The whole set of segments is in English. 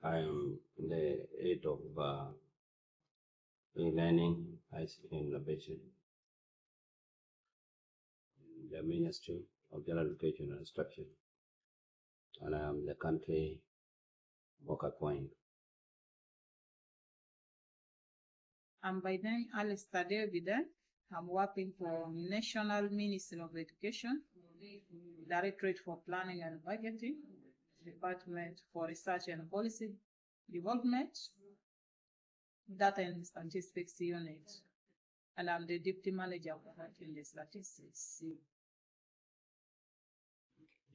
I am the head of e-learning, ICT innovation, in the Ministry of General Education and Instruction, and I am the country worker point. I'm by name Alistair David. I'm working for National Ministry of Education, Directorate for Planning and Budgeting, Department for Research and Policy Development, Data and Statistics Unit, and I'm the Deputy Manager in the Statistics.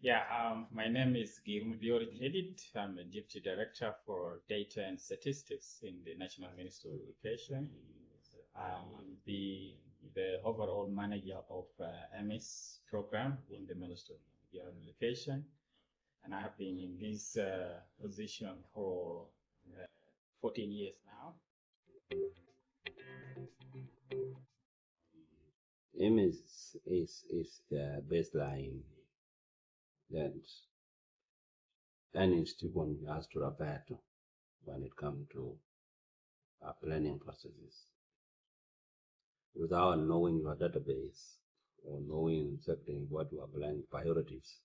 Yeah, my name is Mabor Tur. I'm a Deputy Director for Data and Statistics in the National Ministry of Education. I'm the overall manager of EMIS program in the Ministry of Education, and I have been in this position for 14 years now. EMIS is the baseline that any institution has to refer to when it comes to planning processes. Without knowing your database or knowing exactly what you are planning priorities,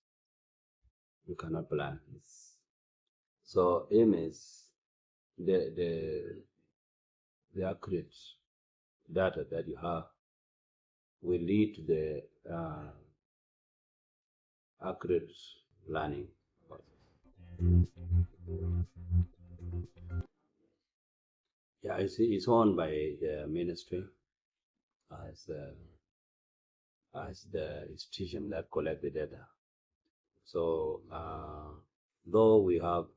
you cannot plan this. So EMIS, the accurate data that you have will lead to the accurate planning process. Yeah, it's owned by the ministry as the institution that collect the data. So though we have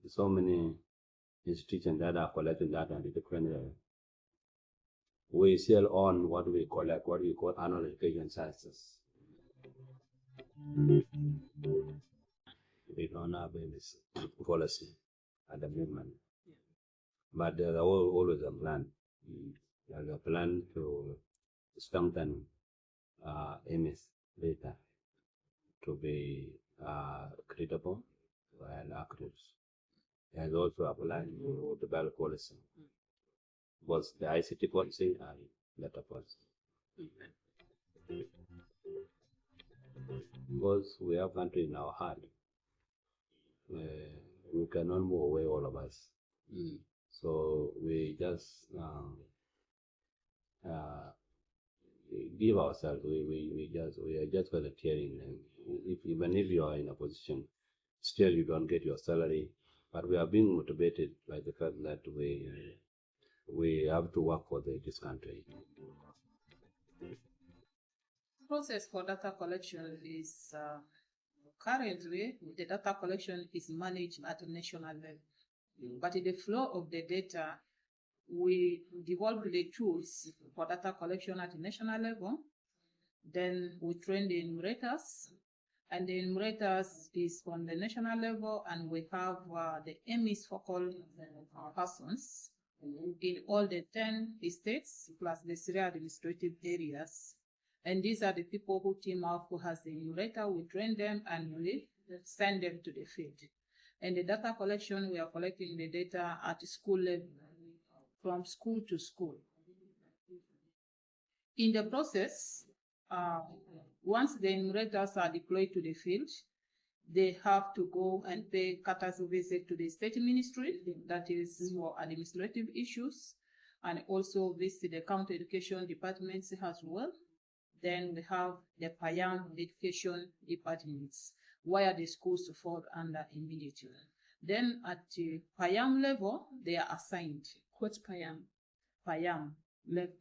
so many institutions that are collecting data in different we still own what we collect, what we call annual education census. We don't have any policy at the moment, but there's always a plan. There's a plan to strengthen EMIS data to be credible and accurate. There's also a plan to develop policy, both the ICT policy and data policy. Because we have country in our heart, we cannot move away, all of us. So we just give ourselves. We are just volunteering, and even if you are in a position, still you don't get your salary. But we are being motivated by the fact that we have to work for this country. Process for data collection is currently the data collection is managed at a national level, but in the flow of the data, we develop the tools for data collection at the national level. Then we train the enumerators, and the enumerators is on the national level, and we have the EMIS focal persons in all the 10 states plus the 3 administrative areas. And these are the people who team up, who has the enumerator. We train them and we send them to the field. And the data collection, we are collecting the data at school level, from school to school. In the process, once the enumerators are deployed to the field, they have to go and pay courtesy visit to the state ministry, that is for administrative issues, and also visit the county education departments as well. Then we have the PAYAM education departments, where the schools fall under immediately. Then at the PAYAM level, they are assigned. What's PAYAM? PAYAM level.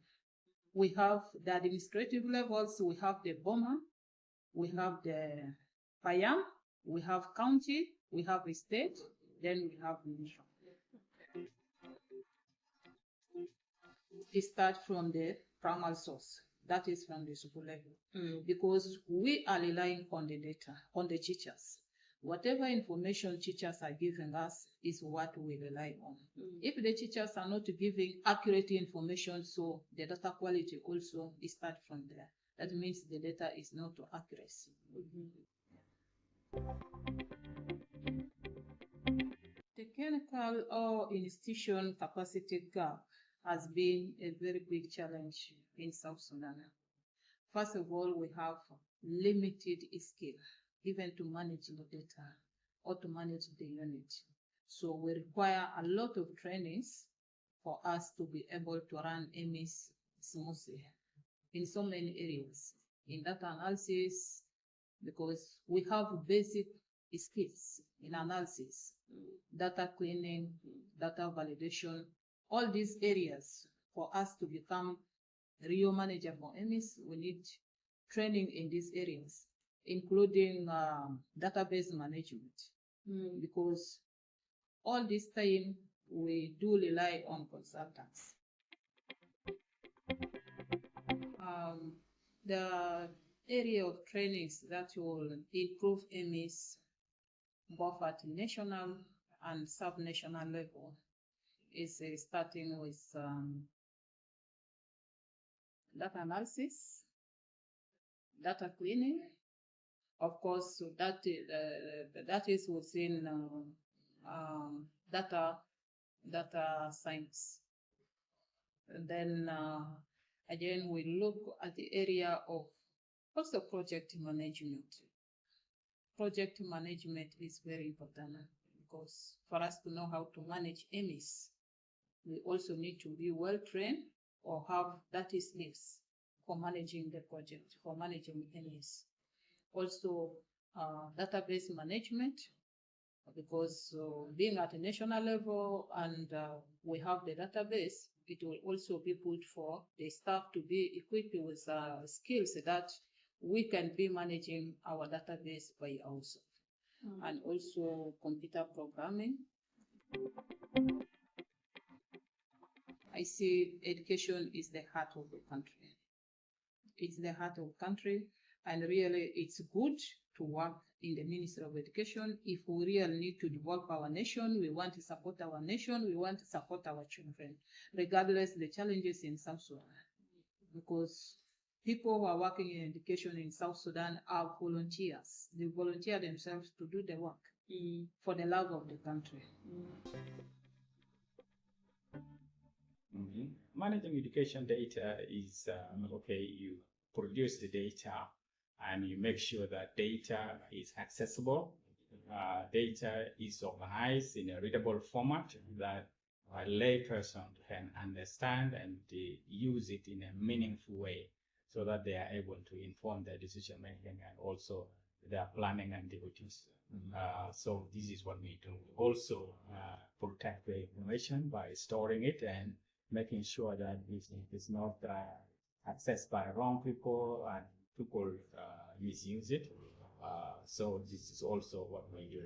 We have the administrative levels, we have the BOMA, we have the PAYAM, we have county, we have a state, then we have nation. It starts from the primary source, that is from the school level, because we are relying on the data, on the teachers. Whatever information teachers are giving us is what we rely on. If the teachers are not giving accurate information, so the data quality also starts from there. That means the data is not accuracy. The mechanical or institution capacity gap has been a very big challenge in South Sudan. First of all, we have limited skill, even to manage the data or to manage the unit. So we require a lot of trainings for us to be able to run EMIS smoothly in so many areas. In data analysis, because we have basic skills in analysis, data cleaning, data validation, all these areas. For us to become real manager for EMIS, we need training in these areas, including database management, because all this time we do rely on consultants. The area of trainings that will improve EMIS both at national and sub-national level is starting with data analysis, data cleaning. Of course, so that is within data science. And then again, we look at the area of also project management. Project management is very important because for us to know how to manage EMIS, we also need to be well trained or have that skills for managing the project, for managing EMIS. Also, database management, because being at a national level and we have the database, it will also be good for the staff to be equipped with skills that we can be managing our database by ourselves. And also computer programming. I see education is the heart of the country. It's the heart of the country, and really it's good to work in the Ministry of Education. If we really need to develop our nation, we want to support our nation, we want to support our children, regardless the challenges in South Sudan. Because people who are working in education in South Sudan are volunteers. They volunteer themselves to do the work for the love of the country. Managing education data is, okay, you produce the data and you make sure that data is accessible, data is organized in a readable format that a layperson can understand and use it in a meaningful way so that they are able to inform their decision making and also their planning and duties. So this is what we do. Also protect the information by storing it and making sure that it is not accessed by wrong people and people misuse it. So this is also what we do.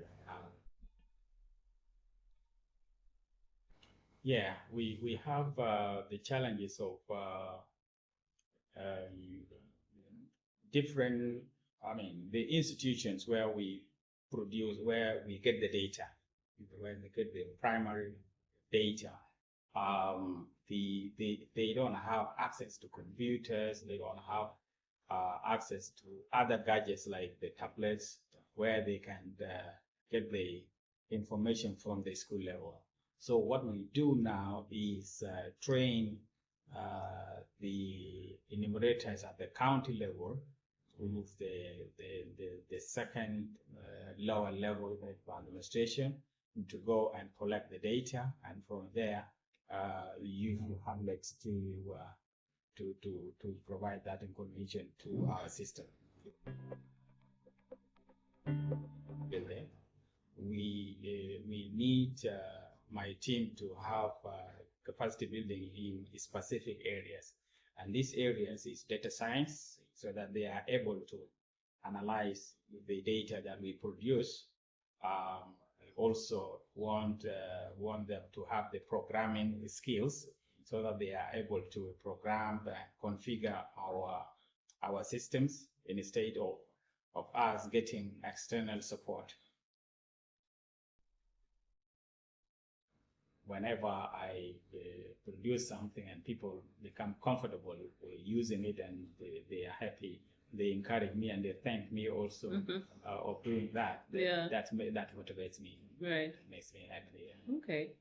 Yeah, we have the challenges of different, the institutions where we produce, where we get the data, where we get the primary data. They don't have access to computers, they don't have access to other gadgets like the tablets where they can get the information from the school level. So what we do now is train the enumerators at the county level with the second lower level of administration to go and collect the data, and from there use the hamlets to provide that information to our system. We need my team to have capacity building in specific areas, and these areas is data science, so that they are able to analyze the data that we produce. Also want them to have the programming skills so that they are able to program and configure our systems instead of us getting external support. Whenever I produce something and people become comfortable using it and they are happy, they encourage me and they thank me also of doing that. Yeah. That motivates me. Right. Makes me happy. Yeah. Okay.